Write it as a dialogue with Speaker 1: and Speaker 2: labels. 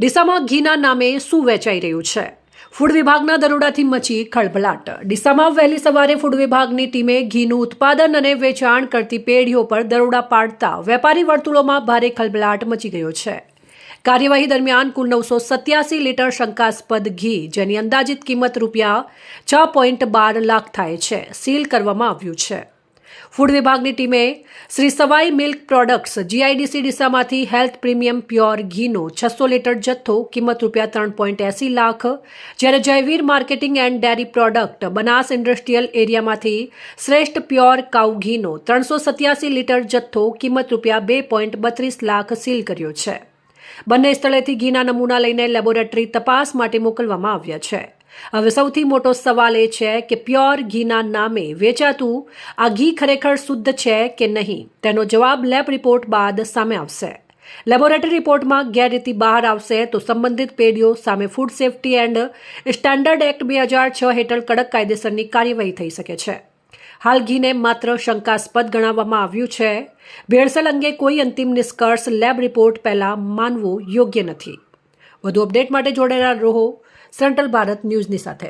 Speaker 1: ડીસામાં ઘીના નામે શું વેચાઈ રહ્યું છે? ફૂડ વિભાગના દરોડાથી મચી ખળભળાટ. ડીસામાં વહેલી સવારે ફૂડ વિભાગની ટીમે ઘીનું ઉત્પાદન અને વેચાણ કરતી પેઢીઓ પર દરોડા પાડતા વેપારી વર્તુળોમાં ભારે ખળભળાટ મચી ગયો છે. કાર્યવાહી દરમિયાન કુલ 987 લીટર શંકાસ્પદ ઘી, જેની અંદાજિત કિંમત ₹6.12 લાખ થાય છે, સીલ કરવામાં આવ્યું છે. ફૂડ વિભાગની ટીમે Shri Savai milk products GIDC ડીસામાંથી હેલ્થ પ્રીમિયમ પ્યોર ઘીનો 600 લીટર જથ્થો કિંમત ₹3.80 લાખ, જ્યારે Jayveer marketing and dairy product Banas industrial એરિયામાંથી શ્રેષ્ઠ પ્યોર કાઉ ઘીનો 387 લીટર જથ્થો કિંમત ₹2.32 લાખ સીલ કર્યો છે. બંને સ્થળેથી ઘીના નમૂના લઈને લેબોરેટરી તપાસ માટે મોકલવામાં આવ્યા છે. હવે સૌથી મોટો સવાલ એ છે કે પ્યોર ઘીના નામે વેચાતું આ ઘી ખરેખર શુદ્ધ છે કે નહીં, તેનો જવાબ લેબ રિપોર્ટ બાદ સામે આવશે. લેબોરેટરી રિપોર્ટમાં ગેરરીતિ બહાર આવશે તો સંબંધિત પેઢીઓ સામે food safety and standard act 2006 હેઠળ કડક કાયદેસરની કાર્યવાહી થઈ શકે છે. હાલ ઘીને માત્ર શંકાસ્પદ ગણાવવામાં આવ્યું છે. ભેળસેળ અંગે કોઈ અંતિમ નિષ્કર્ષ લેબ રિપોર્ટ પહેલા માનવો યોગ્ય નથી. વધુ અપડેટ માટે જોડાયેલા રહો સેન્ટ્રલ ભારત ન્યૂઝની સાથે.